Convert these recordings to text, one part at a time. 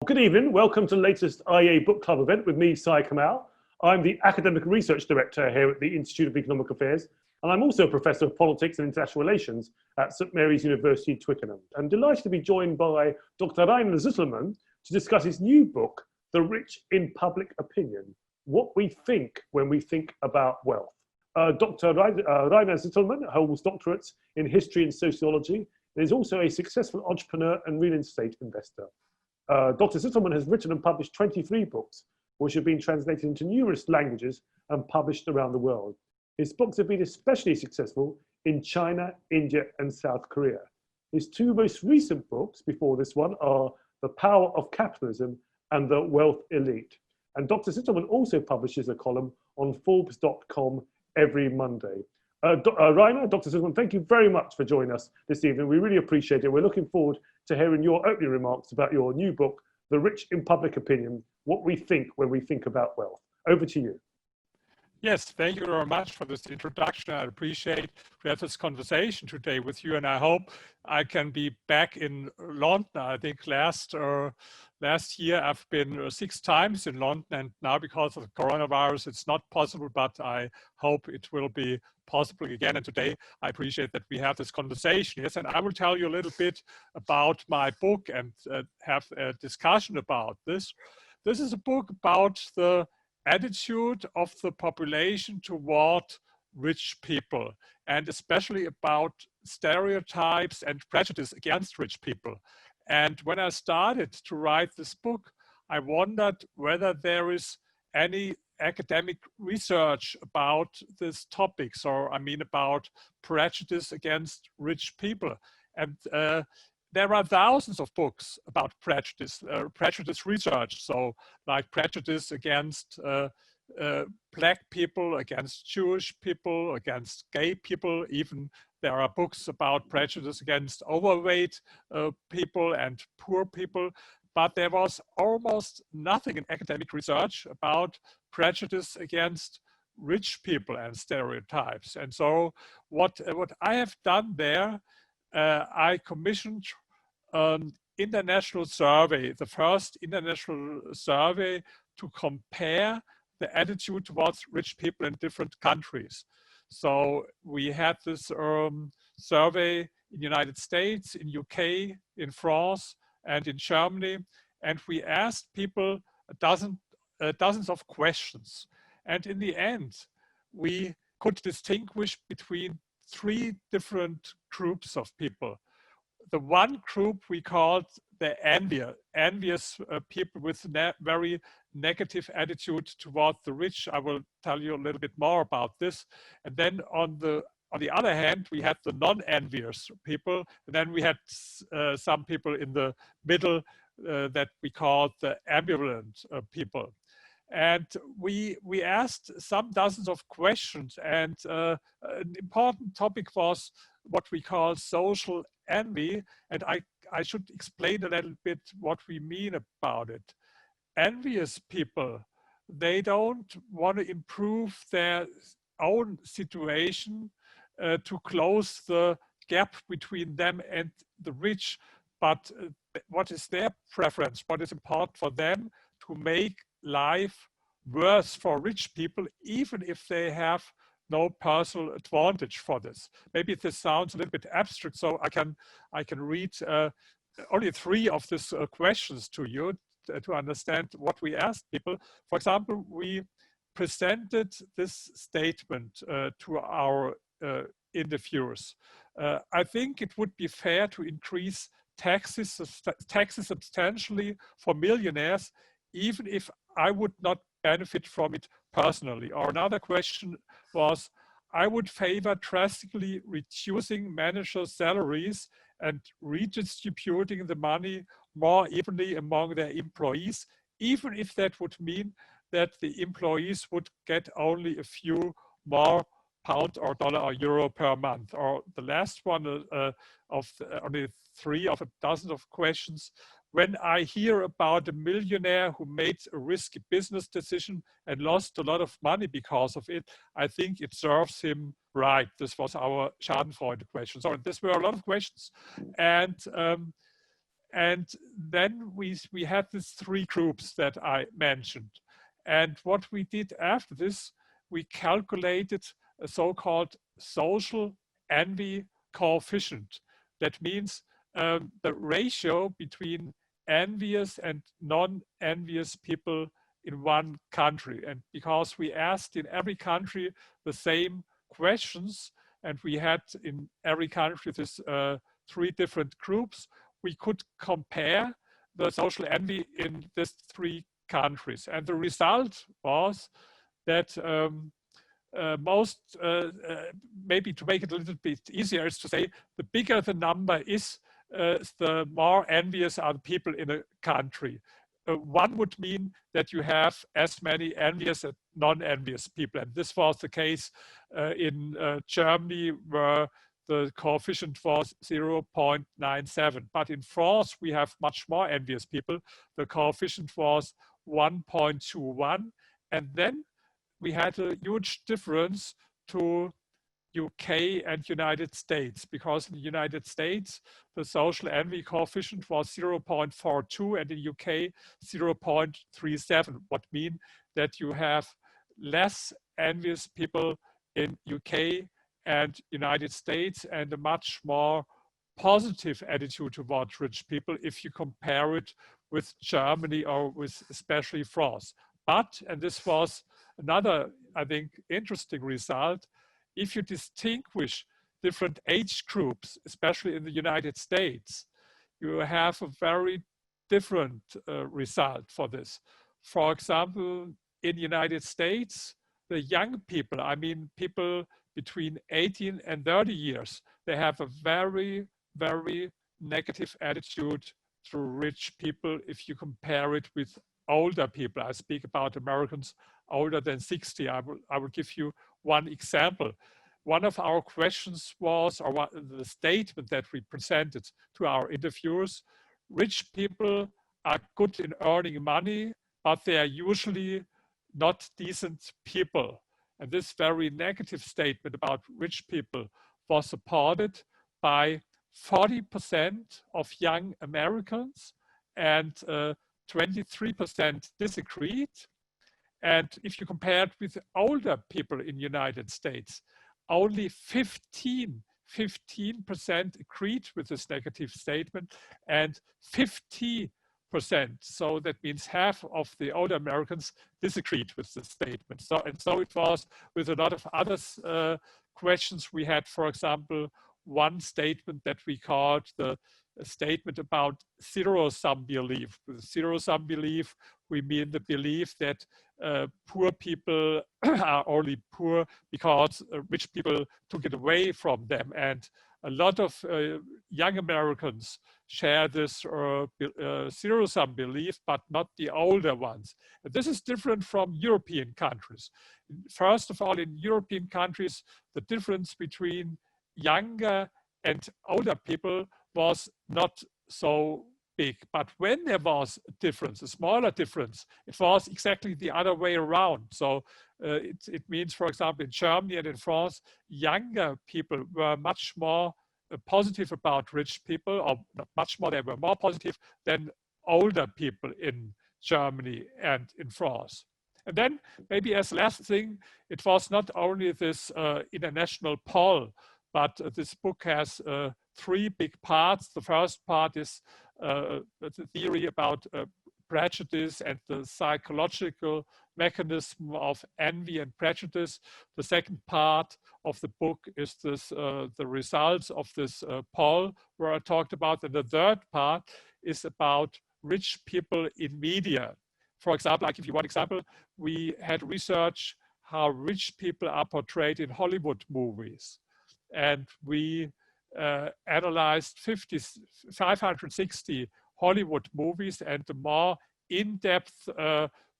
Good evening. Welcome to the latest IEA Book Club event with me, Sai Kamal. I'm the Academic Research Director here at the Institute of Economic Affairs, and I'm also a Professor of Politics and International Relations at St Mary's University, Twickenham. I'm delighted to be joined by Dr Rainer Zitelmann to discuss his new book, The Rich in Public Opinion, What We Think When We Think About Wealth. Dr Rainer Zitelmann holds doctorates in history and sociology and is also a successful entrepreneur and real estate investor. Dr. Zitelmann has written and published 23 books, which have been translated into numerous languages and published around the world. His books have been especially successful in China, India, and South Korea. His two most recent books before this one are The Power of Capitalism and The Wealth Elite. And Dr. Zitelmann also publishes a column on Forbes.com every Monday. Rainer, Dr. Zitelmann, thank you very much for joining us this evening. We really appreciate it. We're looking forward to hearing your opening remarks about your new book, The Rich in Public Opinion, What We Think When We Think About Wealth. Over to you. Yes, thank you very much for this introduction. I appreciate to have this conversation today with you, and I hope I can be back in London. I think last year I've been 6 times in London, and now because of the coronavirus it's not possible, but I hope it will be possible again. And today I appreciate that we have this conversation. Yes, and I will tell you a little bit about my book and have a discussion about this. This is a book about the attitude of the population toward rich people, and especially about stereotypes and prejudice against rich people. And when I started to write this book, I wondered whether there is any academic research about these topics, or I mean about prejudice against rich people. And there are thousands of books about prejudice research, so like prejudice against black people, against Jewish people, against gay people. Even there are books about prejudice against overweight people and poor people. But there was almost nothing in academic research about prejudice against rich people and stereotypes. And so what I have done there, I commissioned an international survey, the first international survey to compare the attitude towards rich people in different countries. So we had this survey in the United States, in UK, in France, and in Germany, and we asked people dozens of questions. And in the end, we could distinguish between 3 different groups of people. The one group we called the envious people with very negative attitude toward the rich. I will tell you a little bit more about this. And then on the other hand, we had the non-envious people, and then we had some people in the middle that we called the ambivalent people. And we asked some dozens of questions, and an important topic was what we call social envy, and I should explain a little bit what we mean about it. Envious people, they don't want to improve their own situation to close the gap between them and the rich, but what is their preference? What is important for them? To make life worse for rich people, even if they have no personal advantage for this. Maybe this sounds a little bit abstract, so I can read only 3 of these questions to you to understand what we asked people. For example, we presented this statement to our interviewers. I think it would be fair to increase taxes substantially for millionaires, even if I would not benefit from it personally. Or another question was, I would favor drastically reducing managers' salaries and redistributing the money more evenly among their employees, even if that would mean that the employees would get only a few more pound or dollar or euro per month. Or the last one of only 3 of a dozen of questions. When I hear about a millionaire who made a risky business decision and lost a lot of money because of it, I think it serves him right. This was our Schadenfreude question. So these were a lot of questions. And And then we had these three groups that I mentioned. And what we did after this, we calculated a so-called social envy coefficient. That means the ratio between envious and non-envious people in one country. And because we asked in every country the same questions, and we had in every country this three different groups, we could compare the social envy in these three countries. And the result was that maybe to make it a little bit easier is to say the bigger the number is, the more envious are the people in a country. One would mean that you have as many envious and non-envious people. And this was the case in Germany, where the coefficient was 0.97. But in France, we have much more envious people. The coefficient was 1.21. And then we had a huge difference to UK and United States, because in the United States, the social envy coefficient was 0.42 and in UK 0.37, what mean that you have less envious people in UK and United States and a much more positive attitude towards rich people if you compare it with Germany or with especially France. But, and this was another, I think, interesting result, if you distinguish different age groups, especially in the United States, you have a very different result for this. For example, in the United States, the young people, I mean people between 18 and 30 years, they have a very, very negative attitude to rich people if you compare it with older people. I speak about Americans older than 60. I will give you one example. One of our questions was, or the statement that we presented to our interviewers, rich people are good in earning money, but they are usually not decent people. And this very negative statement about rich people was supported by 40% of young Americans, and 23% disagreed. And if you compare it with older people in the United States, only 15% agreed with this negative statement, and 50%, so that means half of the older Americans, disagreed with the statement. So it was with a lot of other questions. We had, for example, one statement that we called the statement about zero-sum belief. With zero-sum belief, we mean the belief that poor people are only poor because rich people took it away from them. And a lot of young Americans share this zero-sum belief, but not the older ones. And this is different from European countries. First of all, in European countries, the difference between younger and older people was not so big. But when there was a difference, a smaller difference, it was exactly the other way around. So it means, for example, in Germany and in France, younger people were much more positive about rich people, or not much more, they were more positive than older people in Germany and in France. And then maybe as last thing, it was not only this international poll, but this book has three big parts. The first part is the theory about prejudice and the psychological mechanism of envy and prejudice. The second part of the book is this, the results of this poll where I talked about. And the third part is about rich people in media. For example, I'll give you one example. We had research how rich people are portrayed in Hollywood movies. And we analyzed 560 Hollywood movies, and the more in-depth,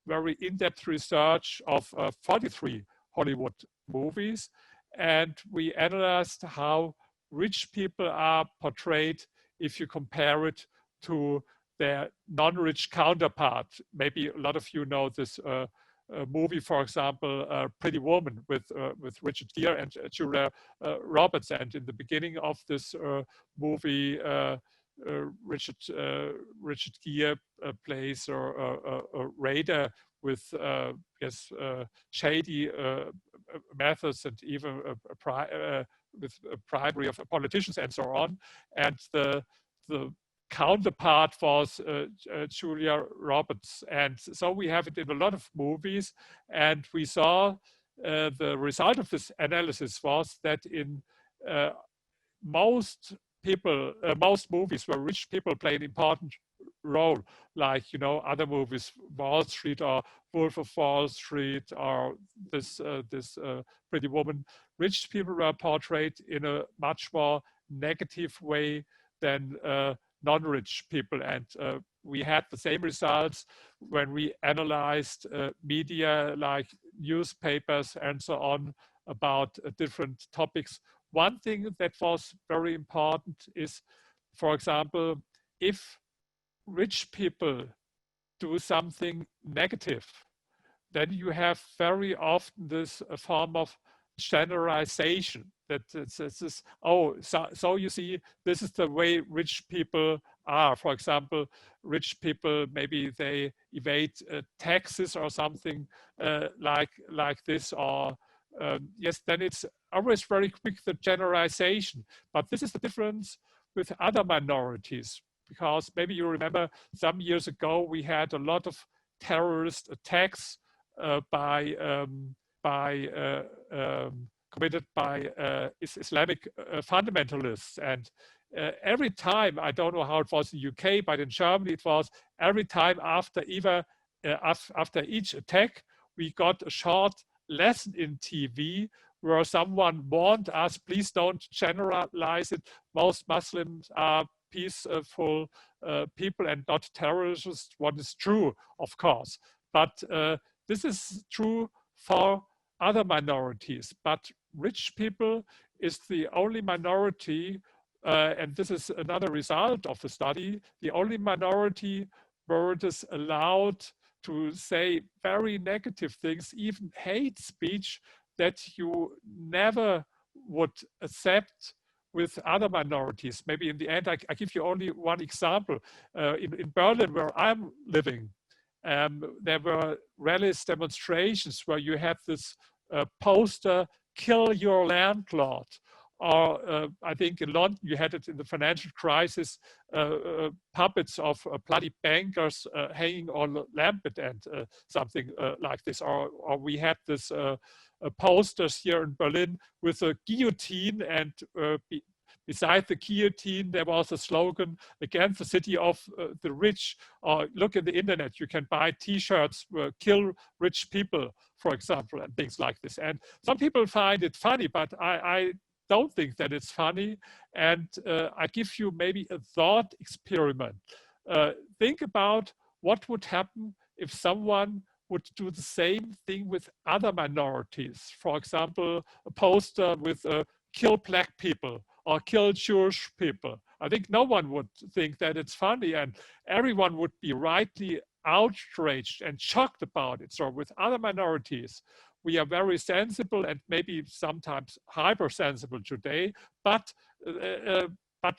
very in-depth research of 43 Hollywood movies. And we analyzed how rich people are portrayed if you compare it to their non-rich counterpart. Maybe a lot of you know this movie, for example, Pretty Woman with Richard Gere and Julia Roberts. And in the beginning of this movie, Richard Gere plays a raider with shady methods and even with bribery of politicians and so on. And the counterpart was Julia Roberts. And so we have it in a lot of movies. And we saw the result of this analysis was that in most movies where rich people play an important role, like other movies, Wall Street or Wolf of Wall Street or this Pretty Woman, rich people were portrayed in a much more negative way than non-rich people. And we had the same results when we analyzed media like newspapers and so on about different topics. One thing that was very important is, for example, if rich people do something negative, then you have very often this form of generalization that it's so you see, this is the way rich people are. For example, rich people, maybe they evade taxes or something like this, or yes, then it's always very quick, the generalization. But this is the difference with other minorities, because maybe you remember some years ago we had a lot of terrorist attacks committed by Islamic fundamentalists. And every time, I don't know how it was in the UK, but in Germany it was every time after each attack, we got a short lesson in TV where someone warned us, please don't generalize it. Most Muslims are peaceful people and not terrorists. What is true, of course. But this is true for other minorities. But rich people is the only minority, and this is another result of the study, the only minority where it is allowed to say very negative things, even hate speech, that you never would accept with other minorities. Maybe in the end, I give you only one example. In Berlin, where I'm living, there were rallies, demonstrations where you had this poster, "Kill your landlord." Or I think in London, you had it in the financial crisis, puppets of bloody bankers hanging on Lambeth and something like this. Or we had this posters here in Berlin with a guillotine, and beside the guillotine, there was a slogan against the city of the rich. Or look at the internet, you can buy T-shirts, "Kill rich people," for example, and things like this. And some people find it funny, but I don't think that it's funny. And I give you maybe a thought experiment. Think about what would happen if someone would do the same thing with other minorities. For example, a poster with "Kill black people" or "Kill Jewish people." I think no one would think that it's funny, and everyone would be rightly outraged and shocked about it. So with other minorities, we are very sensible and maybe sometimes hypersensible today, but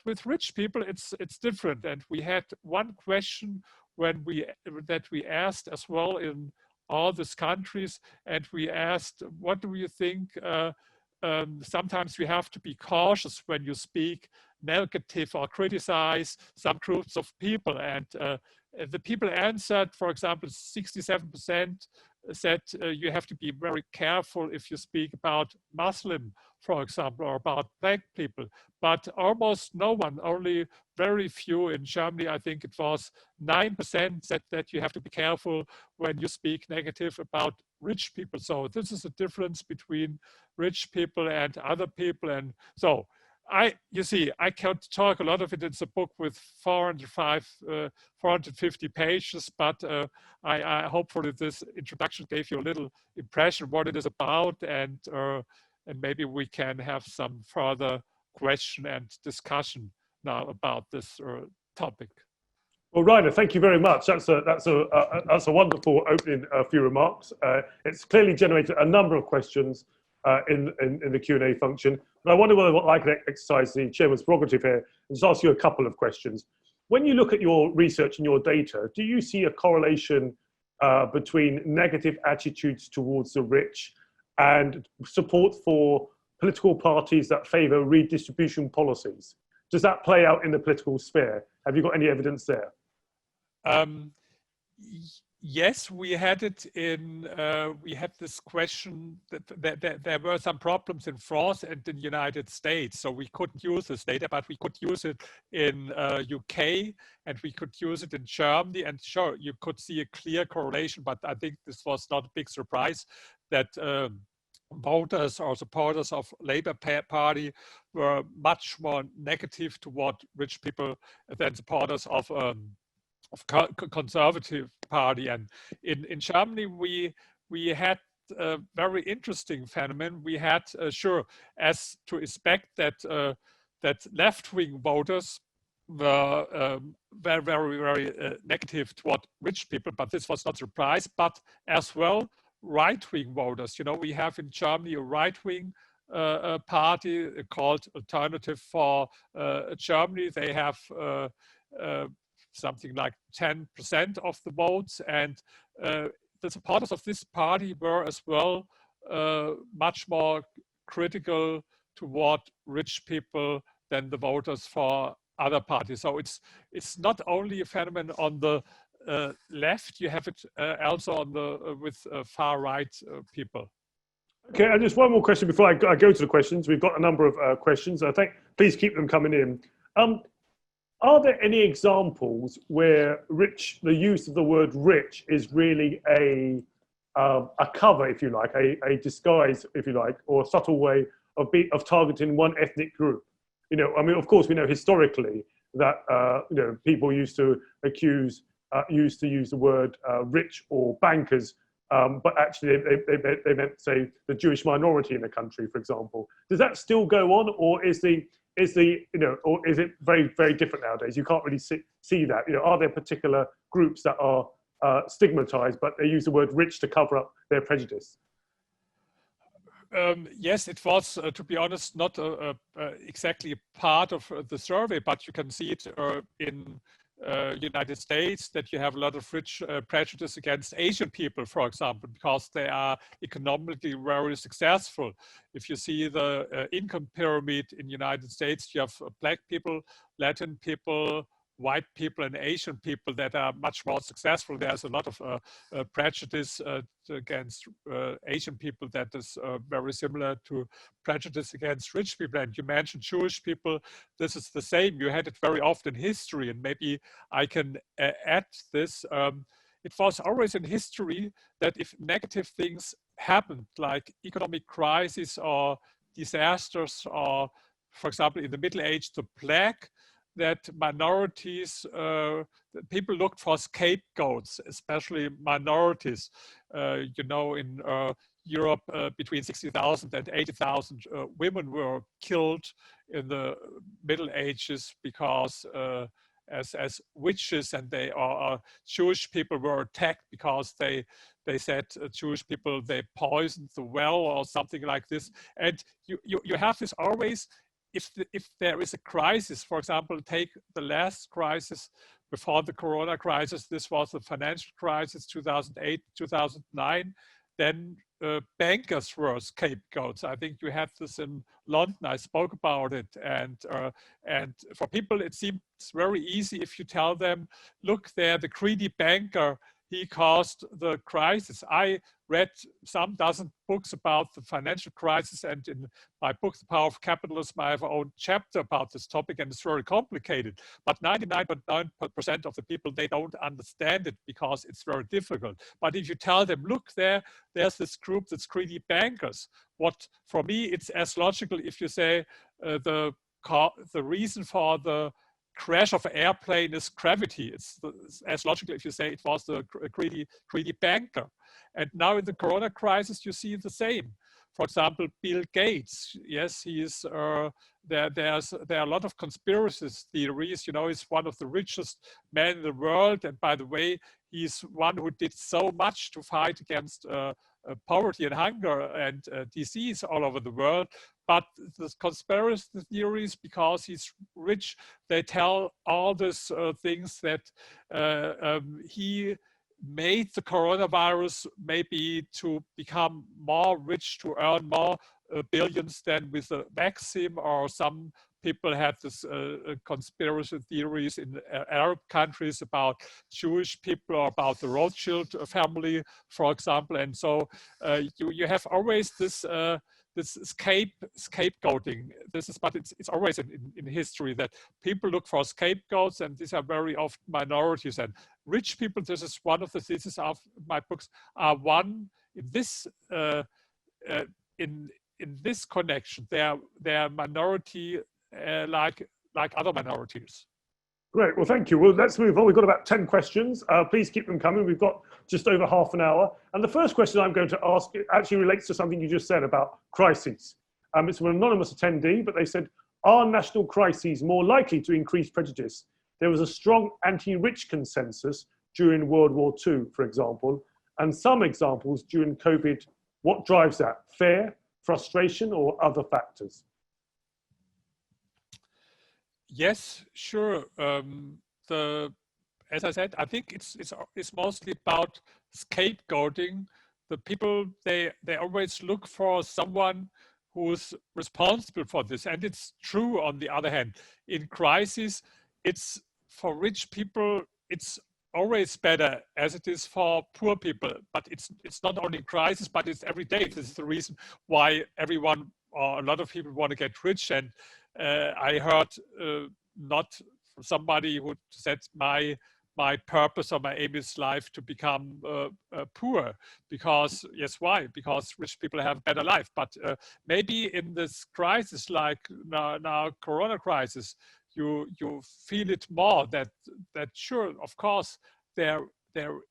with rich people, it's different. And we had one question that we asked as well in all these countries, and we asked, what do you think? Sometimes we have to be cautious when you speak negative or criticize some groups of people. And the people answered, for example, 67% said you have to be very careful if you speak about Muslim, for example, or about black people. But almost no one, only very few in Germany, I think it was 9%, said that you have to be careful when you speak negative about rich people. So this is a difference between rich people and other people. And so you see, I can talk a lot of it. It's a book with 450 pages, but I hopefully this introduction gave you a little impression what it is about, and maybe we can have some further question and discussion now about this topic. Well, Rainer, thank you very much. That's a wonderful opening few remarks. It's clearly generated a number of questions. in the Q&A function. But I wonder whether I could exercise the chairman's prerogative here and just ask you a couple of questions. When you look at your research and your data, do you see a correlation between negative attitudes towards the rich and support for political parties that favor redistribution policies? Does that play out in the political sphere? Have you got any evidence there? Yes, we had it in, we had this question that there were some problems in France and in the United States. So we couldn't use this data, but we could use it in UK and we could use it in Germany. And sure, you could see a clear correlation, but I think this was not a big surprise that voters or supporters of Labour Party were much more negative toward rich people than supporters of Conservative Party. And in Germany, we had a very interesting phenomenon. We had, sure, as to expect that that left-wing voters were very negative toward rich people, but this was not a surprise. But as well, right-wing voters. You know, we have in Germany a right-wing party called Alternative for Germany. They have something like 10% of the votes, and the supporters of this party were as well much more critical toward rich people than the voters for other parties. So it's not only a phenomenon on the left, you have it also on the with far right people. Okay, and just one more question before I go to the questions. We've got a number of questions. I think please keep them coming in. Are there any examples where the use of the word rich is really a cover, if you like, a disguise, if you like, or a subtle way of targeting one ethnic group? You know, I mean, of course, we know historically that you know, people used to use the word rich or bankers, but actually they meant, say, the Jewish minority in the country, for example. Does that still go on, or is it very, very different nowadays? You can't really see that. You know, are there particular groups that are stigmatized, but they use the word rich to cover up their prejudice? Yes, it was, to be honest, not exactly a part of the survey, but you can see it in United States, that you have a lot of rich prejudice against Asian people, for example, because they are economically very successful. If you see the income pyramid in United States, you have Black people, Latin people, white people, and Asian people that are much more successful. There's a lot of prejudice against Asian people that is very similar to prejudice against rich people. And you mentioned Jewish people. This is the same. You had it very often in history, and maybe I can add this. It was always in history that if negative things happened, like economic crisis or disasters, or, for example, in the Middle Age, the plague, that minorities, people looked for scapegoats, especially minorities. You know, in Europe, between 60,000 and 80,000 women were killed in the Middle Ages because as witches, and they are Jewish people were attacked because they said Jewish people, they poisoned the well or something like this. And you have this always. If there is a crisis, for example, take the last crisis before the Corona crisis, this was the financial crisis, 2008, 2009, then bankers were scapegoats. I think you had this in London, I spoke about it. And for people, it seems very easy if you tell them, look there, the greedy banker, he caused the crisis. I read some dozen books about the financial crisis, and in my book, The Power of Capitalism, I have my own chapter about this topic, and it's very complicated. But 99.9% of the people, they don't understand it because it's very difficult. But if you tell them, look there's this group that's greedy bankers. What, for me, it's as logical if you say the reason for the crash of an airplane is gravity. It's as logical if you say it was the greedy banker. And now in the Corona crisis, you see the same. For example, Bill Gates, yes, he is, there are a lot of conspiracy theories. You know, he's one of the richest men in the world. And by the way, he's one who did so much to fight against poverty and hunger and disease all over the world. But the conspiracy theories, because he's rich, they tell all these things that he made the coronavirus maybe to become more rich, to earn more billions than with a vaccine, or some people had this conspiracy theories in Arab countries about Jewish people or about the Rothschild family, for example. And so you have always this this scapegoating. But it's always in history that people look for scapegoats, and these are very often minorities. And rich people, this is one of the theses of my books, are one in this in this connection. They're minority like other minorities. Great. Well, thank you. Well, let's move on. We've got about 10 questions. Please keep them coming. We've got just over half an hour. And the first question I'm going to ask actually relates to something you just said about crises. It's an anonymous attendee, but they said, are national crises more likely to increase prejudice? There was a strong anti-rich consensus during World War II, for example, and some examples during COVID. What drives that? Fear, frustration, or other factors? Yes, sure. As I said, I think it's mostly about scapegoating. The people, they always look for someone who's responsible for this. And it's true, on the other hand. In crisis, it's for rich people, it's always better as it is for poor people. But it's not only in crisis, but it's every day. This is the reason why everyone, or a lot of people, want to get rich. And I heard not somebody who said my purpose or my aim is life to become poor, because yes, why? Because rich people have a better life. But maybe in this crisis, like now Corona crisis, you feel it more that sure, of course, there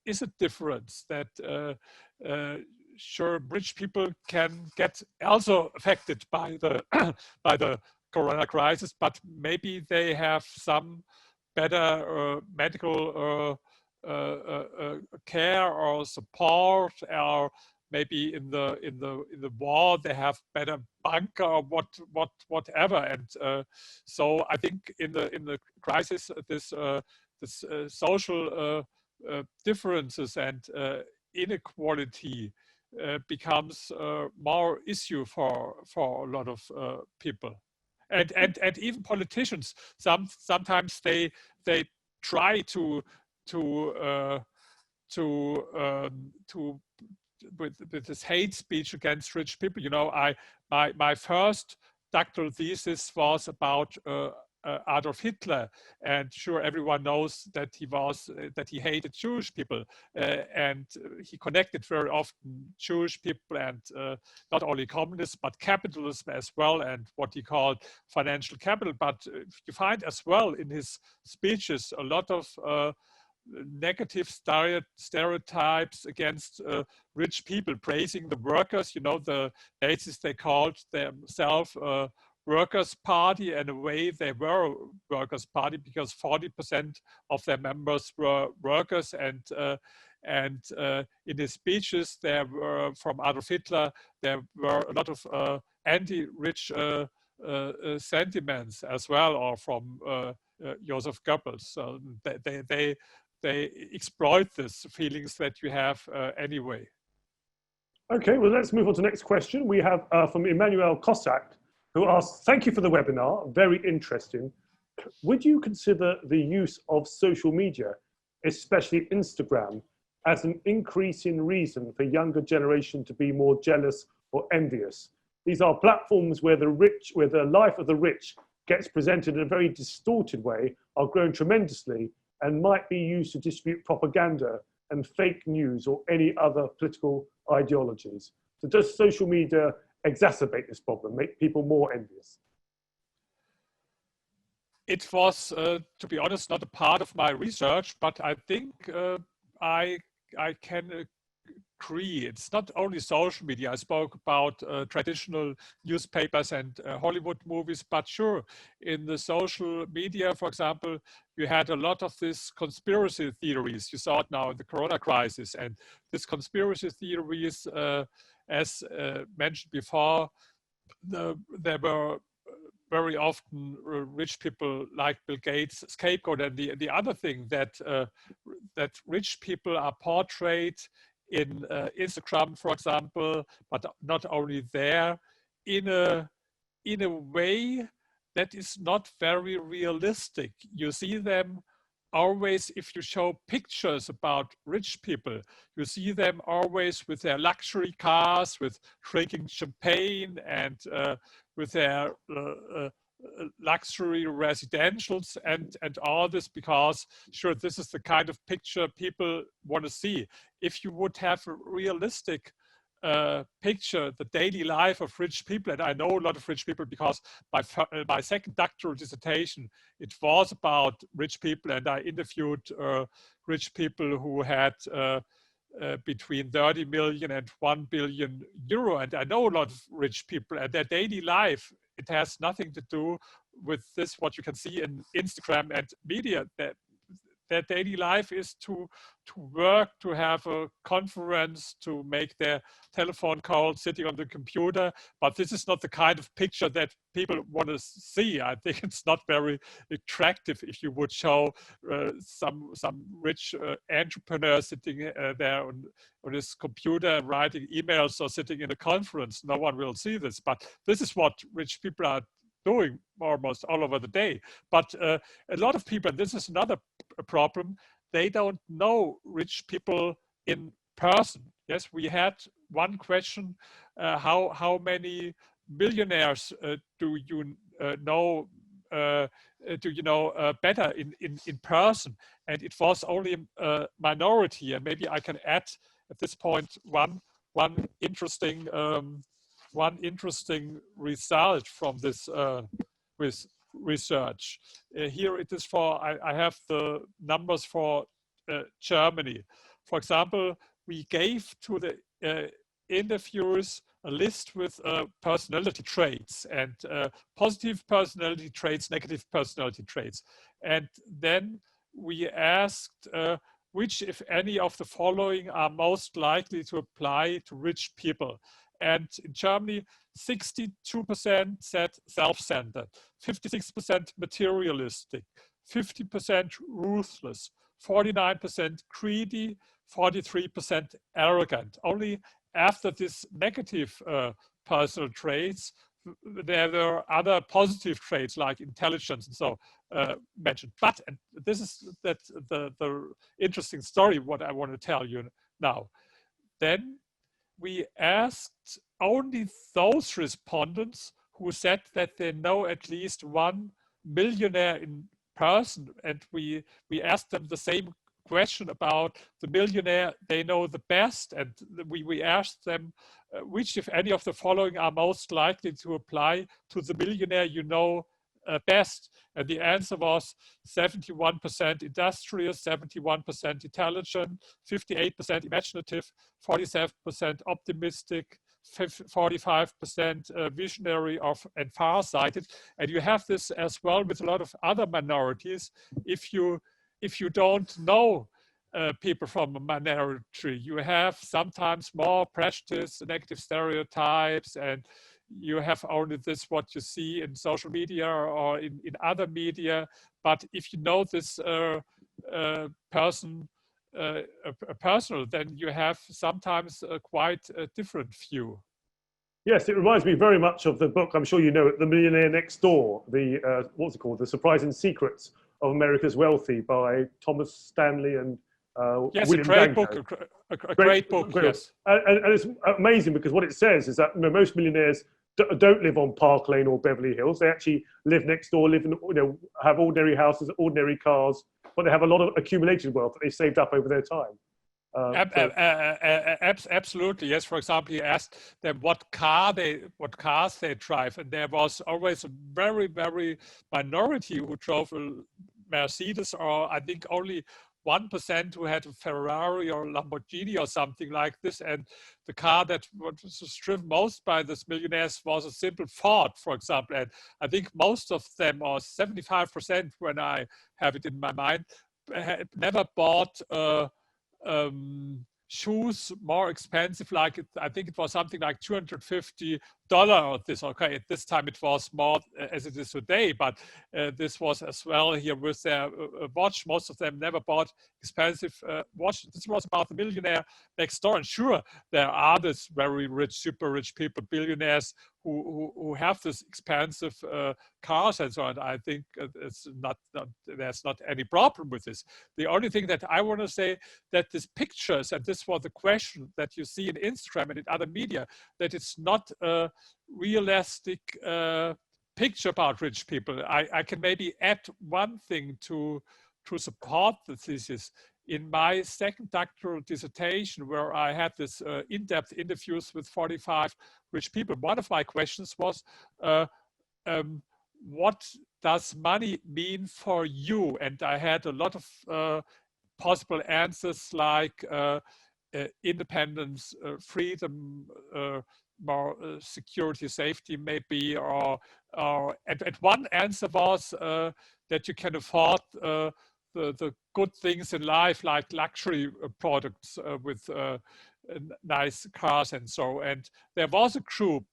is a difference, that sure, rich people can get also affected by the by the Corona crisis, but maybe they have some better medical care or support, or maybe in the war they have better bunker or whatever. And so I think in the crisis, this social differences and inequality becomes more issue for a lot of people. And even politicians, sometimes they try to with this hate speech against rich people. You know, my first doctoral thesis was about Adolf Hitler, and sure, everyone knows that he hated Jewish people, and he connected very often Jewish people and not only communists but capitalism as well, and what he called financial capital. But you find as well in his speeches a lot of negative stereotypes against rich people, praising the workers. You know, the Nazis, they called themselves Workers' Party, and in a way they were a Workers' Party because 40% of their members were workers. And in his speeches, there were, from Adolf Hitler, there were a lot of anti-rich sentiments as well, or from Joseph Goebbels. So they exploit these feelings that you have anyway. Okay, well, let's move on to the next question. We have from Emmanuel Cossack, who asks, thank you for the webinar, very interesting. Would you consider the use of social media, especially Instagram, as an increasing reason for younger generation to be more jealous or envious? These are platforms where the life of the rich gets presented in a very distorted way, are growing tremendously, and might be used to distribute propaganda and fake news or any other political ideologies. So does social media exacerbate this problem, make people more envious? It was, to be honest, not a part of my research, but I think I can degree. It's not only social media. I spoke about traditional newspapers and Hollywood movies, but sure, in the social media, for example, you had a lot of these conspiracy theories. You saw it now in the Corona crisis, and these conspiracy theories, as mentioned before, there were very often rich people like Bill Gates scapegoat. And the other thing that that rich people are portrayed in Instagram, for example, but not only there, in a way that is not very realistic. You see them always, if you show pictures about rich people, you see them always with their luxury cars, with drinking champagne, and with their luxury residentials and all this, because sure, this is the kind of picture people want to see. If you would have a realistic picture, the daily life of rich people, and I know a lot of rich people because my second doctoral dissertation, it was about rich people, and I interviewed rich people who had between 30 million and 1 billion euro, and I know a lot of rich people, and their daily life, it has nothing to do with this, what you can see in Instagram and media. Their daily life is to work, to have a conference, to make their telephone call sitting on the computer. But this is not the kind of picture that people want to see. I think it's not very attractive if you would show some rich entrepreneur sitting there on his computer writing emails or sitting in a conference. No one will see this. But this is what rich people are doing almost all over the day. But a lot of people, and this is another problem, they don't know rich people in person. Yes, we had one question, how many millionaires do you know better in person? And it was only a minority. And maybe I can add at this point one interesting result from this with research. Here it is for, I have the numbers for Germany. For example, we gave to the interviewers a list with personality traits, and positive personality traits, negative personality traits. And then we asked which, if any, of the following are most likely to apply to rich people. And in Germany, 62% said self-centered, 56% materialistic, 50% ruthless, 49% greedy, 43% arrogant. Only after this negative personal traits, there were other positive traits like intelligence and so mentioned. But, and this is the interesting story, what I want to tell you now. Then we asked only those respondents who said that they know at least one millionaire in person, and we asked them the same question about the millionaire they know the best, and we asked them which, if any, of the following are most likely to apply to the millionaire you know best. And the answer was 71% industrious, 71% intelligent, 58% imaginative, 47% optimistic, 45% visionary and far-sighted. And you have this as well with a lot of other minorities. If you don't know people from a minority, you have sometimes more prejudice, negative stereotypes, and you have only this what you see in social media or in other media. But if you know this person personal, then you have sometimes quite a different view. Yes, it reminds me very much of the book, I'm sure you know it, The Millionaire Next Door, the, what's it called? The Surprising Secrets of America's Wealthy by Thomas Stanley and yes, William a great Danko. book, a great book, yes. And it's amazing because what it says is that most millionaires don't live on Park Lane or Beverly Hills. They actually live next door, live in, have ordinary houses, ordinary cars, but they have a lot of accumulated wealth that they saved up over their time. Absolutely, yes. For example, he asked them what cars they drive, and there was always a very minority who drove a Mercedes, or I think only 1% who had a Ferrari or Lamborghini or something like this, and the car that was driven most by this millionaires was a simple Ford, for example. And I think most of them, or 75% when I have it in my mind, had never bought shoes more expensive, like I think it was something like $250 or this. Okay, at this time it was more as it is today, but this was as well here with their watch. Most of them never bought expensive watch. This was about the millionaire next door. And sure, there are this very rich, super rich people, billionaires who have this expensive cars and so on. I think it's not there's not any problem with this. The only thing that I want to say, that these pictures, and this was the question that you see in Instagram and in other media, that it's not a realistic picture about rich people. I can maybe add one thing to support the thesis. In my second doctoral dissertation, where I had this in-depth interviews with 45 rich people, one of my questions was, what does money mean for you? And I had a lot of possible answers like independence, freedom, more security, safety maybe, or and one answer was that you can afford the good things in life, like luxury products with nice cars and so. And there was a group,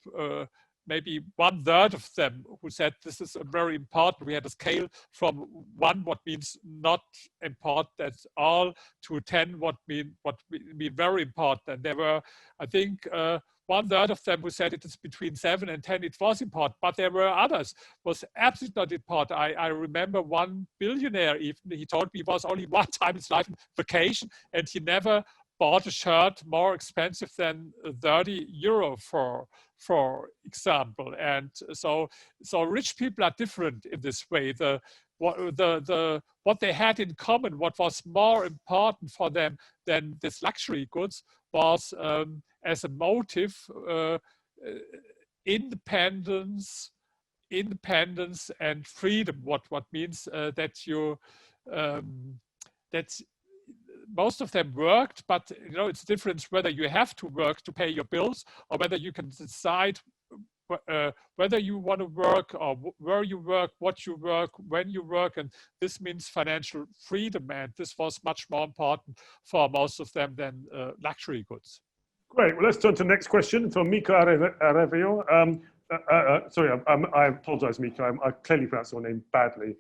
maybe 1/3 of them, who said this is very important. We had a scale from 1, what means not important at all, to 10, what mean very important. And there were, I think, 1/3 of them who said it is between 7 and 10. It was important, but there were others was absolutely not important. I remember one billionaire, even he told me it was only one time in his life on vacation, and he never bought a shirt more expensive than €30 for example. And so rich people are different in this way. What they had in common, what was more important for them than this luxury goods, was as a motive, independence and freedom. What means that you that most of them worked, but it's different whether you have to work to pay your bills, or whether you can decide whether you want to work, or where you work, what you work, when you work. And this means financial freedom, and this was much more important for most of them than luxury goods. Great. Well, let's turn to the next question from Mika Arevio. Sorry, I apologize, Mika. I clearly pronounced your name badly.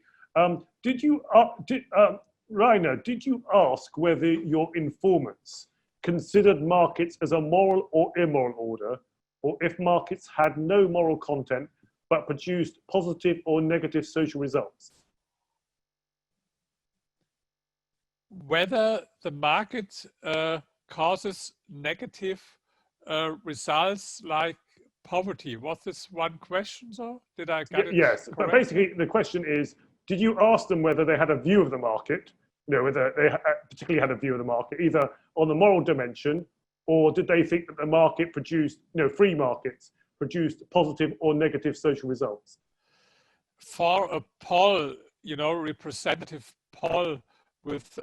Rainer, did you ask whether your informants considered markets as a moral or immoral order, or if markets had no moral content but produced positive or negative social results? Whether the market causes negative results like poverty. Was this one question, so? Did I get it? Yes, but basically the question is, did you ask them whether they had a view of the market, whether they particularly had a view of the market, either on the moral dimension, or did they think that the market produced, free markets produced positive or negative social results? For a poll, representative poll with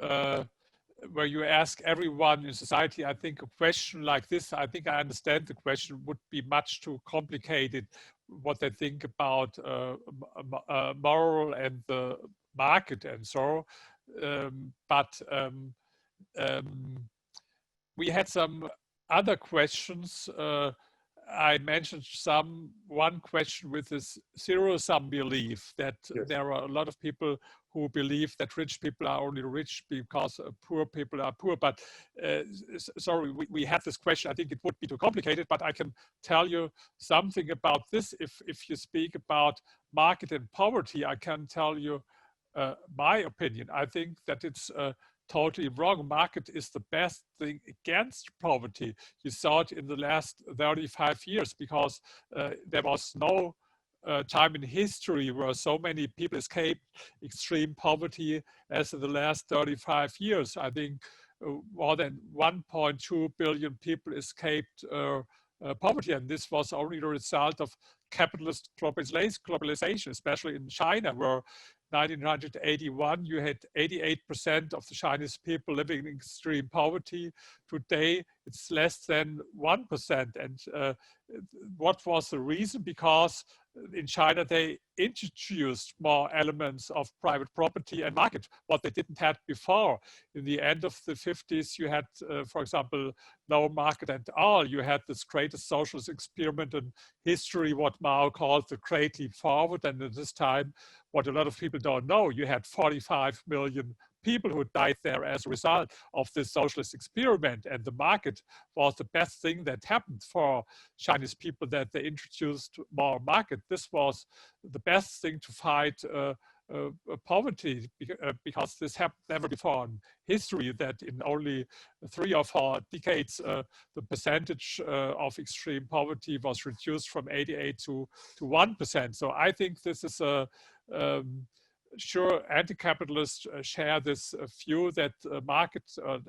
where you ask everyone in society, I think a question like this, I think I understand the question, would be much too complicated, what they think about moral and the market and so. But we had some other questions. I mentioned one question with this zero-sum belief, that yes, there are a lot of people who believe that rich people are only rich because poor people are poor. But sorry, we had this question. I think it would be too complicated, but I can tell you something about this. If you speak about market and poverty, I can tell you my opinion. I think that it's totally wrong. Market is the best thing against poverty. You saw it in the last 35 years, because there was no time in history where so many people escaped extreme poverty as in the last 35 years. I think more than 1.2 billion people escaped poverty, and this was only the result of capitalist globalization, especially in China, where 1981, you had 88% of the Chinese people living in extreme poverty. Today, it's less than 1%. And what was the reason? Because in China, they introduced more elements of private property and market, what they didn't have before. In the end of the 50s, you had, for example, no market at all. You had this greatest socialist experiment in history, what Mao called the Great Leap Forward. And at this time, what a lot of people don't know, you had 45 million people who died there as a result of this socialist experiment. And the market was the best thing that happened for Chinese people, that they introduced more market. This was the best thing to fight poverty, because this happened never before in history, that in only 3 or 4 decades, the percentage of extreme poverty was reduced from 88 to 1%. So I think this is a sure, anti-capitalists share this view that markets, or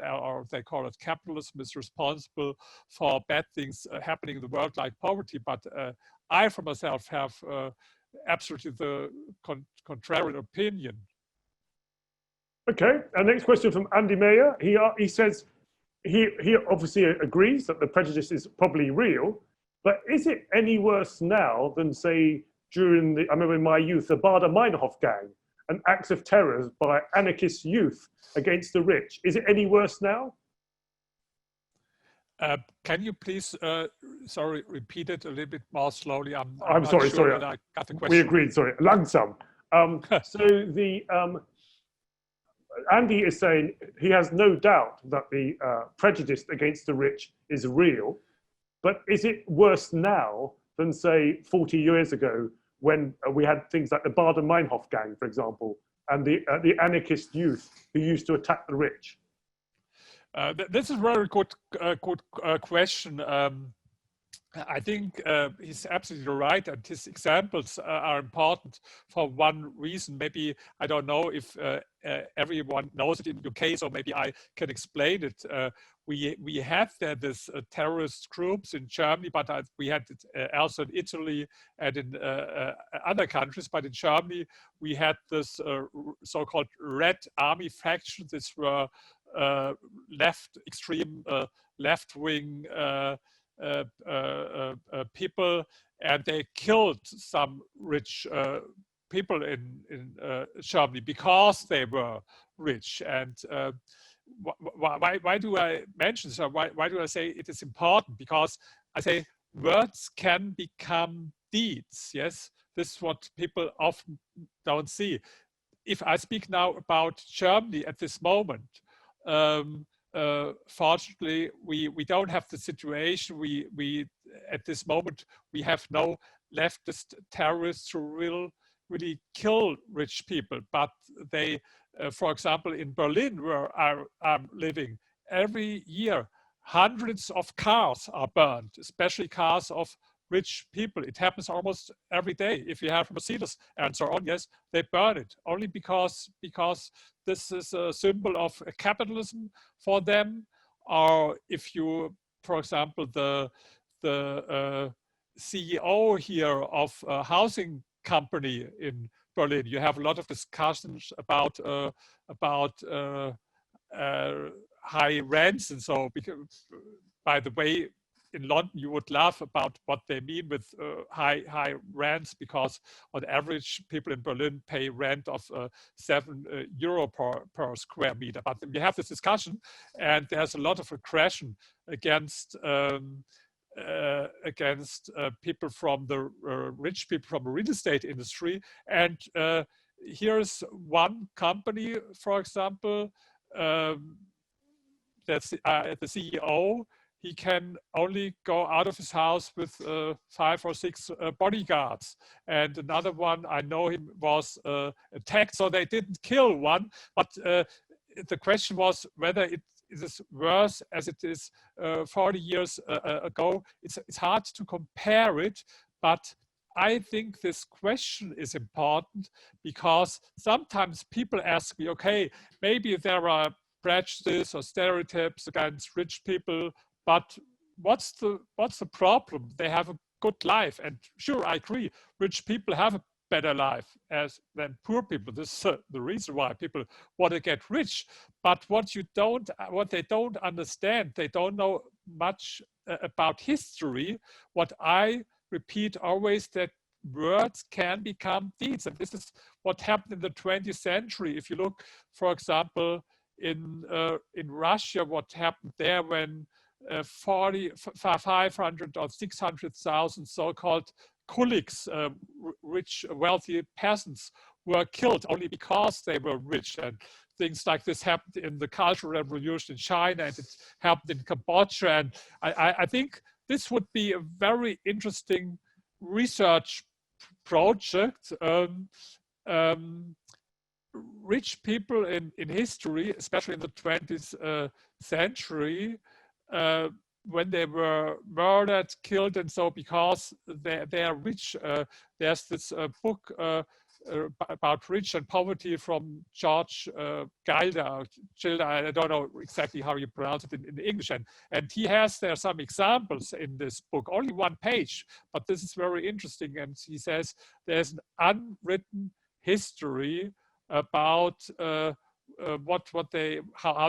they call it capitalism, is responsible for bad things happening in the world like poverty. But I, for myself, have absolutely the contrary opinion. Okay, our next question from Andy Mayer. He says he obviously agrees that the prejudice is probably real, but is it any worse now than, say, during I remember in my youth, the Baader-Meinhof gang, and acts of terror by anarchist youth against the rich? Is it any worse now? Can you please, sorry, repeat it a little bit more slowly? I'm sorry, sure sorry. That I got the question. We agreed, sorry. Langsam. So the Andy is saying he has no doubt that the prejudice against the rich is real, but is it worse now than, say, 40 years ago, when we had things like the Baader-Meinhof gang, for example, and the anarchist youth who used to attack the rich? This is a very good question. I think he's absolutely right, and his examples are important for one reason. Maybe, I don't know if everyone knows it in UK, so maybe I can explain it. We have there this terrorist groups in Germany, but we had it also in Italy and in other countries. But in Germany, we had this so-called Red Army faction. These were extreme left-wing people, and they killed some rich people in Germany because they were rich. And why do I mention this? Why do I say it is important? Because I say words can become deeds. Yes, this is what people often don't see. If I speak now about Germany at this moment, fortunately, we don't have the situation. We at this moment, we have no leftist terrorists who really kill rich people, but they, for example, in Berlin, where I'm living, every year hundreds of cars are burned, especially cars of rich people. It happens almost every day. If you have Mercedes and so on, yes, they burn it only because this is a symbol of capitalism for them. Or if you, for example, the CEO here of a housing company in Berlin, you have a lot of discussions about high rents and so. Because, by the way, in London, you would laugh about what they mean with high rents, because on average, people in Berlin pay rent of €7 per square meter. But we have this discussion, and there's a lot of aggression against people from the rich people from the real estate industry. And here's one company, for example, that's the CEO. He can only go out of his house with 5 or 6 bodyguards. And another one, I know him, was attacked, so they didn't kill one. But the question was whether it is worse as it is 40 years ago. It's hard to compare it, but I think this question is important, because sometimes people ask me, okay, maybe there are prejudices or stereotypes against rich people, but what's the problem? They have a good life. And sure, I agree, rich people have a better life than poor people. This is the reason why people want to get rich. But what they don't understand, they don't know much about history. What I repeat always, that words can become deeds, and this is what happened in the 20th century. If you look, for example, in Russia, what happened there when 500 or 600,000 so-called kuliks, rich, wealthy peasants, were killed only because they were rich. And things like this happened in the Cultural Revolution in China, and it happened in Cambodia. And I think this would be a very interesting research project. Rich people in history, especially in the 20th century, when they were murdered, killed, and so I they are rich. There's this book about rich and poverty from George Gilder. I don't know exactly how you pronounce it in English. And he has there some examples in this book, only one page, but this is very interesting. And he says there's an unwritten history about how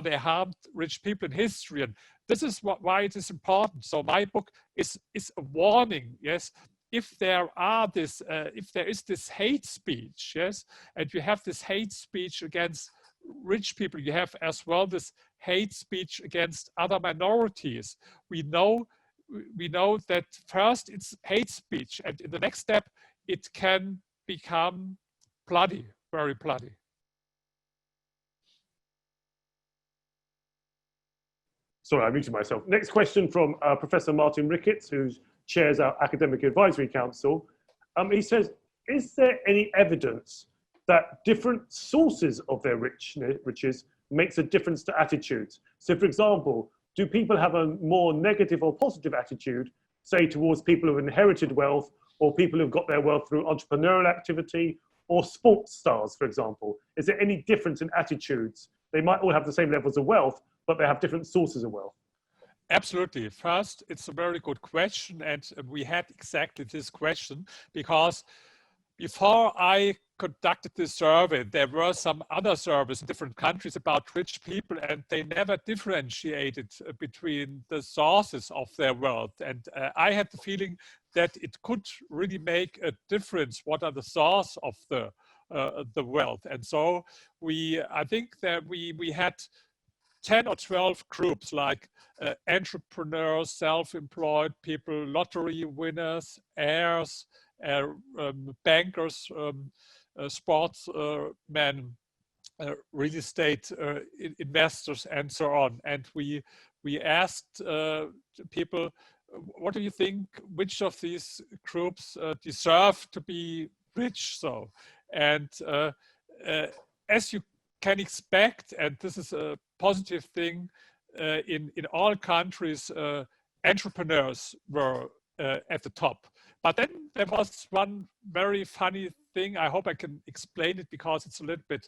they harmed rich people in history. And this is why it is important. So my book is a warning, yes. If there is this hate speech, yes, and you have this hate speech against rich people, you have as well this hate speech against other minorities. We know that first it's hate speech, and in the next step it can become bloody, very bloody. Sorry, I muted myself. Next question from Professor Martin Ricketts, who chairs our Academic Advisory Council. He says, is there any evidence that different sources of their riches makes a difference to attitudes? So for example, do people have a more negative or positive attitude, say towards people who've inherited wealth, or people who've got their wealth through entrepreneurial activity, or sports stars, for example? Is there any difference in attitudes? They might all have the same levels of wealth, but they have different sources of wealth. Absolutely. First, it's a very good question, and we had exactly this question because before I conducted this survey, there were some other surveys in different countries about rich people, and they never differentiated between the sources of their wealth. And I had the feeling that it could really make a difference what are the source of the wealth. And so I think that we had 10 or 12 groups like entrepreneurs, self-employed people, lottery winners, heirs, bankers, sportsmen, real estate investors, and so on. And we asked people, what do you think, which of these groups deserve to be rich? So, and as you can expect, and this is a positive thing, in all countries, entrepreneurs were at the top. But then there was one very funny thing. I hope I can explain it because it's a little bit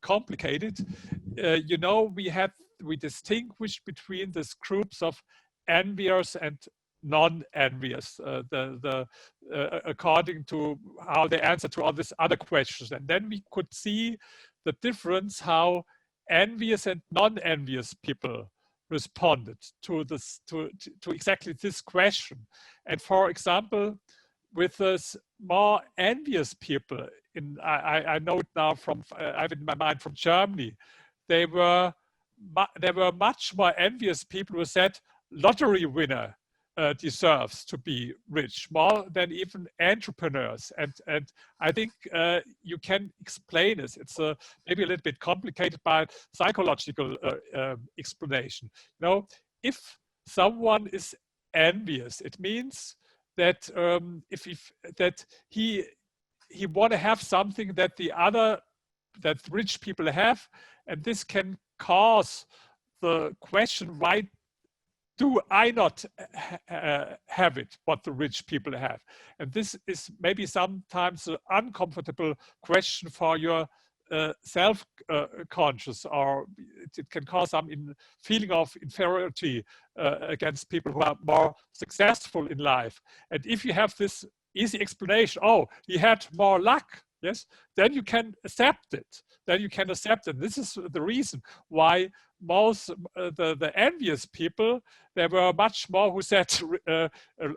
complicated. You know, we distinguish between these groups of envious and non-envious, according to how they answer to all these other questions. And then we could see the difference how envious and non-envious people responded to this, to exactly this question. And for example, with this more envious people, I know it now from, I have it in my mind from Germany, there were much more envious people who said lottery winner deserves to be rich, more than even entrepreneurs. And I think you can explain this. It's maybe a little bit complicated by psychological explanation. You know, if someone is envious, it means that that he want to have something that that rich people have, and this can cause the question, why do I not have it, what the rich people have? And this is maybe sometimes an uncomfortable question for your self-conscious, or it can cause some feeling of inferiority against people who are more successful in life. And if you have this easy explanation. Oh, he had more luck. Yes, then you can accept it. Then you can accept it. This is the reason why most the envious people, there were much more who said a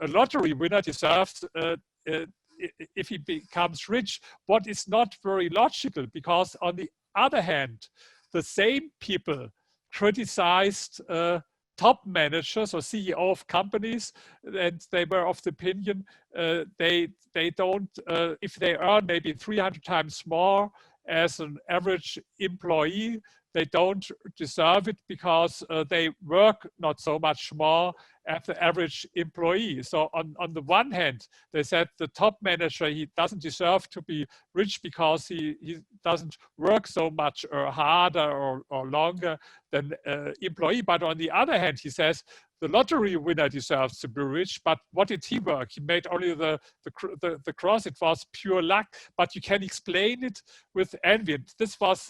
lottery winner deserves if he becomes rich. What is not very logical, because on the other hand, the same people criticized top managers or CEO of companies, and they were of the opinion they don't, if they earn maybe 300 times more as an average employee, they don't deserve it because they work not so much more as the average employee. So on the one hand, they said the top manager, he doesn't deserve to be rich because he doesn't work so much or harder or longer than employee. But on the other hand, he says the lottery winner deserves to be rich, but what did he work? He made only the cross. It was pure luck, but you can explain it with envy. And this was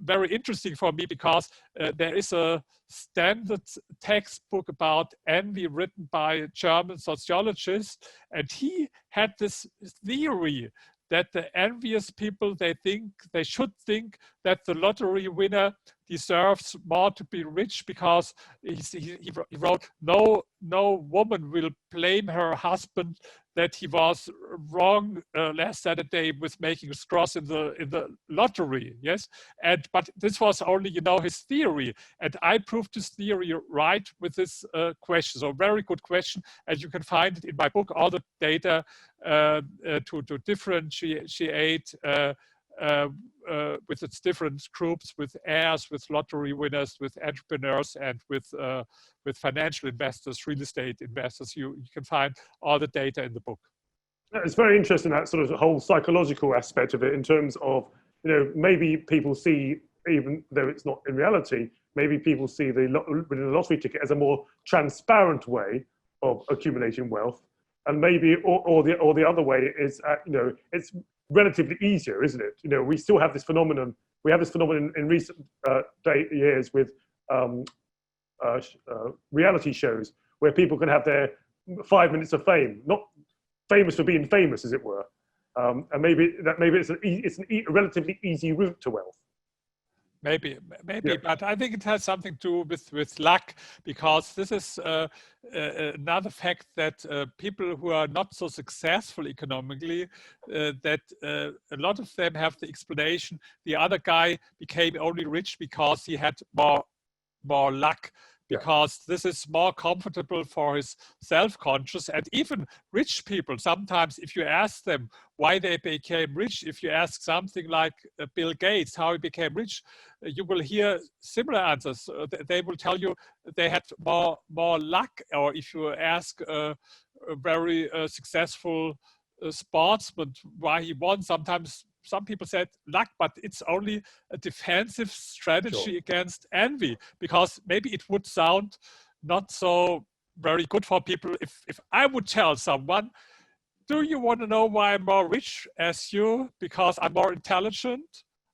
very interesting for me, because there is a standard textbook about envy written by a German sociologist, and he had this theory that the envious people, they should think that the lottery winner deserves more to be rich, because he wrote, no woman will blame her husband that he was wrong last Saturday with making a cross in the lottery. Yes, but this was only, his theory, and I proved this theory right with this question. So very good question, and you can find it in my book, all the data to differentiate with its different groups, with heirs, with lottery winners, with entrepreneurs, and with financial investors, real estate investors. You can find all the data in the book. It's very interesting, that sort of whole psychological aspect of it, in terms of, maybe people see, even though it's not in reality, maybe people see the lottery ticket as a more transparent way of accumulating wealth, and maybe or the other way is it's relatively easier, isn't it? We still have this phenomenon. We have this phenomenon in recent years with reality shows, where people can have their 5 minutes of fame, not famous for being famous, as it were, and maybe it's a relatively easy route to wealth. Maybe, yeah. But I think it has something to do with luck, because this is another fact, that people who are not so successful economically, that a lot of them have the explanation, the other guy became only rich because he had more luck, because this is more comfortable for his self-conscious. And even rich people, sometimes if you ask them why they became rich, if you ask something like Bill Gates, how he became rich, you will hear similar answers. They will tell you they had more luck. Or if you ask a very successful sportsman why he won, sometimes some people said luck, but it's only a defensive strategy against envy, because maybe it would sound not so very good for people if I would tell someone, do you want to know why I'm more rich as you? Because I'm more intelligent,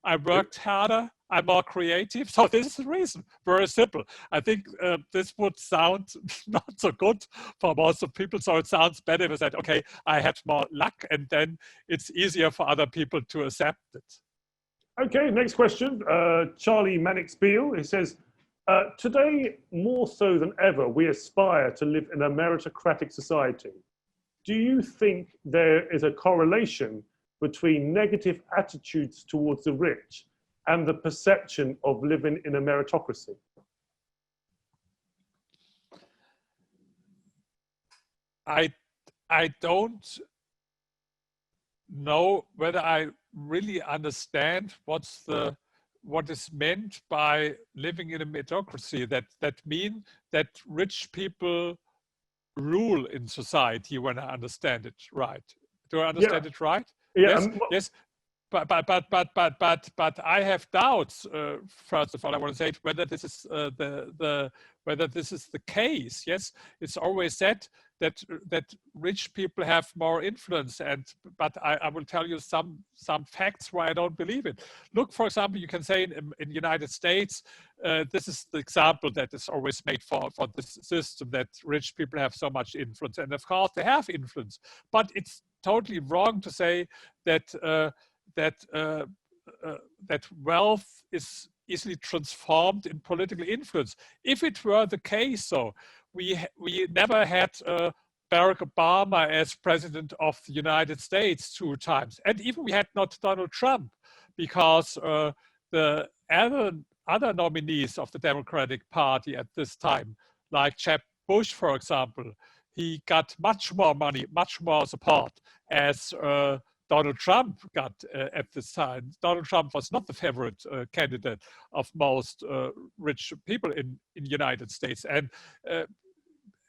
I worked harder, I'm more creative. So this is the reason, very simple. I think this would sound not so good for most of people. So it sounds better if I said, okay, I had more luck, and then it's easier for other people to accept it. Okay, next question. Charlie Manic-Spiel, he says, today, more so than ever, we aspire to live in a meritocratic society. Do you think there is a correlation between negative attitudes towards the rich and the perception of living in a meritocracy? I don't know whether I really understand what is meant by living in a meritocracy. That mean that rich people rule in society, when I understand it right. Do I understand it right? Yeah, yes. But I have doubts. First of all, I want to say whether this is whether this is the case. Yes, it's always said that rich people have more influence. But I will tell you some facts why I don't believe it. Look, for example, you can say in the United States, this is the example that is always made for this system, that rich people have so much influence, and of course they have influence. But it's totally wrong to say that that wealth is easily transformed in political influence. If it were the case, so we never had Barack Obama as president of the United States 2 times, and even we had not Donald Trump, because the other nominees of the Democratic Party at this time, like Jeb Bush, for example, he got much more money, much more support as Donald Trump got at this time. Donald Trump was not the favorite candidate of most rich people in the United States. And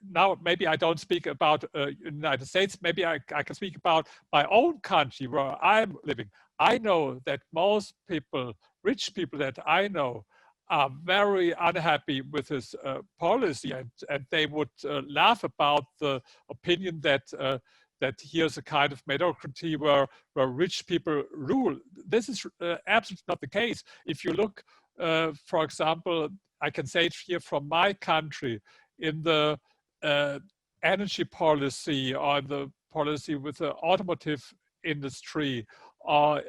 now maybe I don't speak about United States, maybe I can speak about my own country where I'm living. I know that most people, rich people that I know, are very unhappy with his policy, and they would laugh about the opinion that that here's a kind of mediocrity where rich people rule. This is absolutely not the case. If you look, for example, I can say it here from my country, in the energy policy, or the policy with the automotive industry, or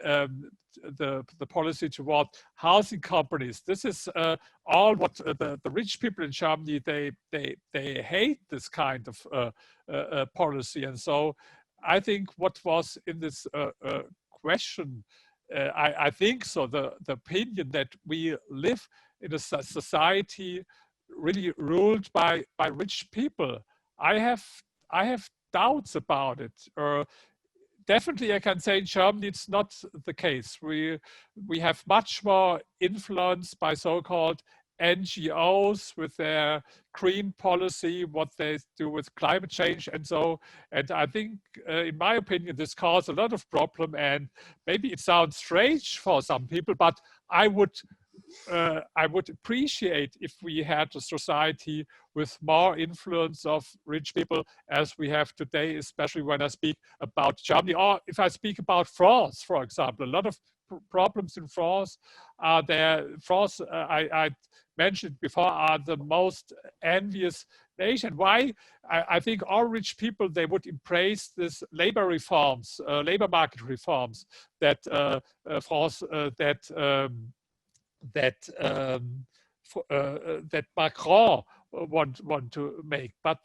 the policy toward housing companies. This is all what the rich people in Germany, they hate this kind of policy. And so I think what was in this question, I think so, the opinion that we live in a society really ruled by rich people. I have doubts about it. Definitely, I can say in Germany it's not the case. We have much more influence by so-called NGOs with their green policy, what they do with climate change, and so. And I think, in my opinion, this caused a lot of problem. And maybe it sounds strange for some people, but I would appreciate if we had a society with more influence of rich people as we have today, especially when I speak about Germany, or if I speak about France, for example. A lot of problems in France are there. France, I mentioned before, are the most envious nation. Why? I think all rich people, they would embrace this labor reforms, labor market reforms that France, that Macron want to make, but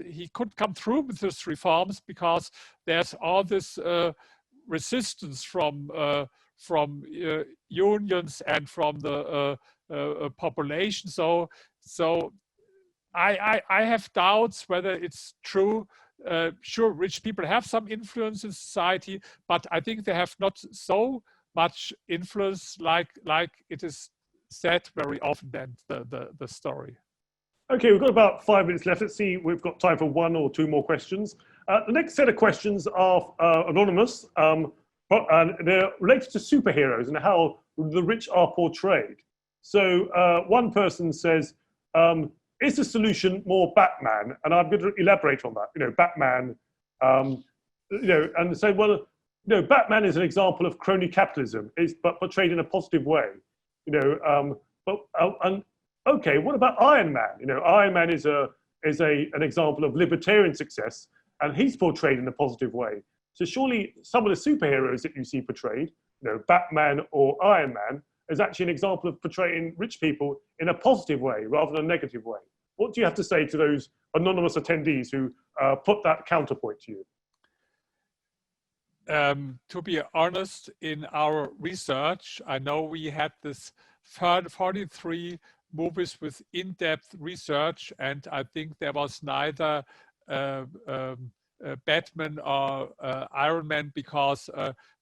he couldn't come through with these reforms because there's all this resistance from unions and from the population. So I have doubts whether it's true. Sure, rich people have some influence in society, but I think they have not so much influence like it is said very often in the story. Okay, we've got about 5 minutes left. Let's see, we've got time for 1 or 2 more questions. The next set of questions are anonymous, and they're related to superheroes and how the rich are portrayed. So one person says, is the solution more Batman? And I'm going to elaborate on that. You know, Batman, you know, and say, well, you know, Batman is an example of crony capitalism, but portrayed in a positive way. You know, and okay, what about Iron Man? You know, Iron Man is an example of libertarian success, and he's portrayed in a positive way. So surely some of the superheroes that you see portrayed, you know, Batman or Iron Man, is actually an example of portraying rich people in a positive way rather than a negative way. What do you have to say to those anonymous attendees who put that counterpoint to you? To be honest, in our research, I know we had this 43 movies with in-depth research, and I think there was neither Batman or Iron Man, because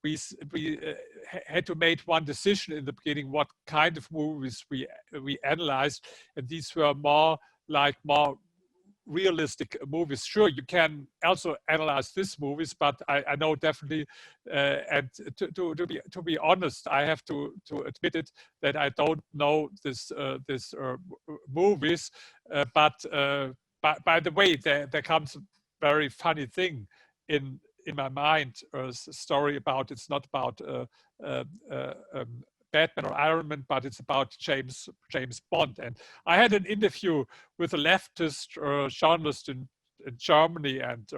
we had to make one decision in the beginning what kind of movies we analyzed, and these were more realistic movies. Sure, you can also analyze these movies, but I know definitely, and to be honest, I have to admit it, that I don't know this movies. But by the way, there comes very funny thing in my mind. A story about, it's not about Batman or Iron Man, but it's about James Bond. And I had an interview with a leftist journalist in Germany, and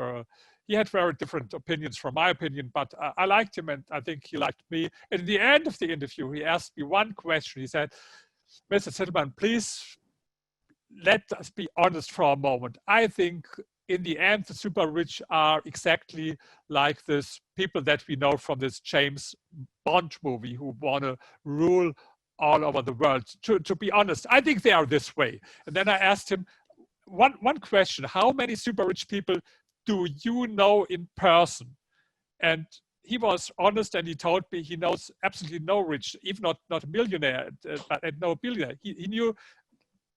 he had very different opinions from my opinion, but I liked him and I think he liked me. And at the end of the interview, he asked me one question. He said, "Mr. Zitelmann, please let us be honest for a moment. I think in the end, the super rich are exactly like this people that we know from this James Bond movie who want to rule all over the world. To be honest, I think they are this way." And then I asked him one question: how many super rich people do you know in person? And he was honest and he told me he knows absolutely no rich, even not a millionaire, but no billionaire. He knew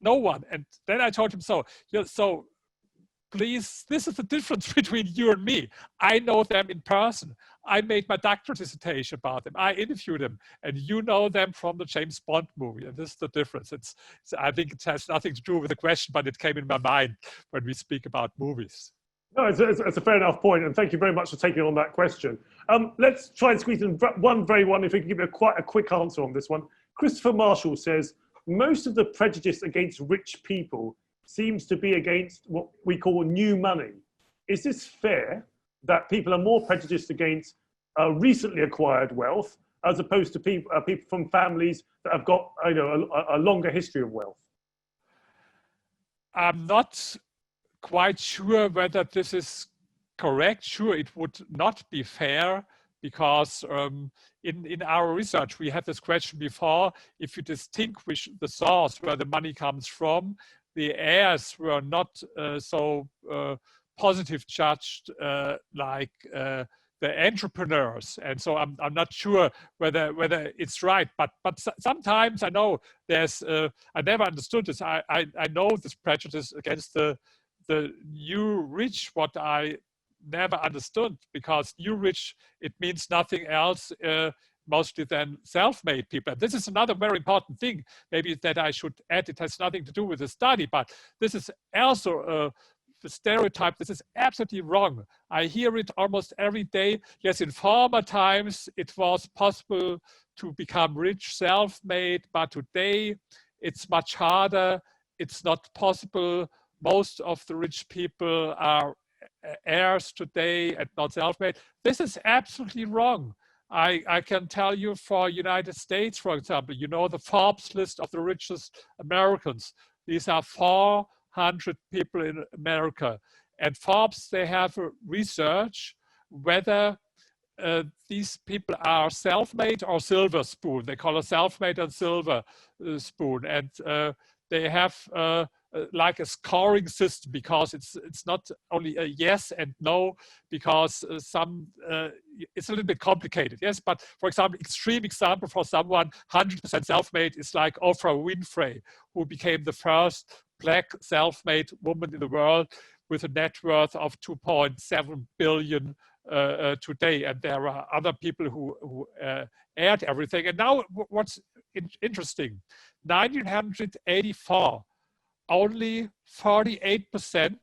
no one. And then I told him, so please, this is the difference between you and me. I know them in person. I made my doctoral dissertation about them. I interviewed them, and you know them from the James Bond movie. And this is the difference. I think it has nothing to do with the question, but it came in my mind when we speak about movies. No, it's a fair enough point, and thank you very much for taking on that question. Let's try and squeeze in one, if we can give you quite a quick answer on this one. Christopher Marshall says, most of the prejudice against rich people seems to be against what we call new money. Is this fair that people are more prejudiced against recently acquired wealth as opposed to people from families that have got a longer history of wealth? I'm not quite sure whether this is correct. Sure, it would not be fair because in our research, we had this question before: if you distinguish the source where the money comes from, the heirs were not so positive judged like the entrepreneurs. And so I'm not sure whether it's right, but sometimes I know there's, I never understood this. I know this prejudice against the new rich, what I never understood, because new rich, it means nothing else mostly than self-made people. And this is another very important thing, maybe that I should add. It has nothing to do with the study, but this is also the stereotype. This is absolutely wrong. I hear it almost every day. Yes, in former times, it was possible to become rich, self-made, but today it's much harder. It's not possible. Most of the rich people are heirs today and not self-made. This is absolutely wrong. I can tell you, for United States, for example, you know the Forbes list of the richest Americans. These are 400 people in America. And Forbes, they have a research whether these people are self-made or silver spoon. They call it self-made and silver spoon. And they have like a scoring system, because it's not only a yes and no, because it's a little bit complicated. Yes, but for example, extreme example for someone 100% self-made is like Oprah Winfrey, who became the first Black self-made woman in the world with a net worth of 2.7 billion today. And there are other people who aired everything. And now what's interesting, 1984, only 48%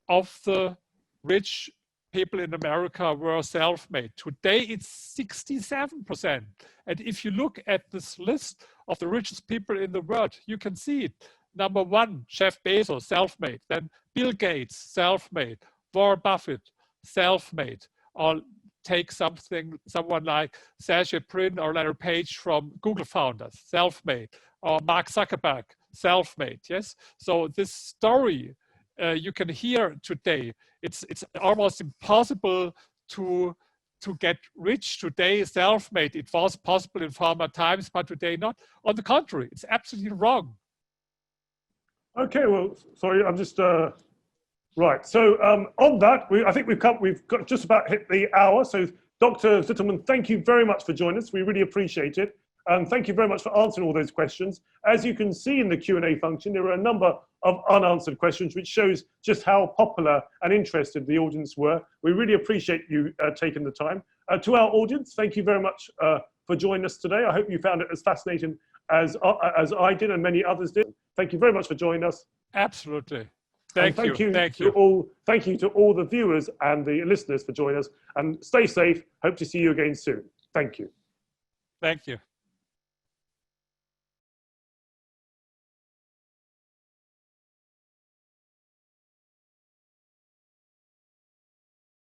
of the rich people in America were self-made. Today, it's 67%. And if you look at this list of the richest people in the world, you can see it. Number one, Jeff Bezos, self-made. Then Bill Gates, self-made. Warren Buffett, self-made. Or take someone like Sergey Brin or Larry Page from Google founders, self-made. Or Mark Zuckerberg, self-made. Yes. So this story you can hear today. It's almost impossible to get rich today, self-made. It was possible in former times, but today not. On the contrary, it's absolutely wrong. Okay. Well, sorry, I'm just right. So on that, I think we've got just about hit the hour. So Dr. Zitelmann, thank you very much for joining us. We really appreciate it. And thank you very much for answering all those questions. As you can see in the Q&A function, there are a number of unanswered questions, which shows just how popular and interested the audience were. We really appreciate you taking the time. To our audience, thank you very much for joining us today. I hope you found it as fascinating as I did and many others did. Thank you very much for joining us. Absolutely. Thank you. Thank you. Thank you to all the viewers and the listeners for joining us. And stay safe. Hope to see you again soon. Thank you. Thank you.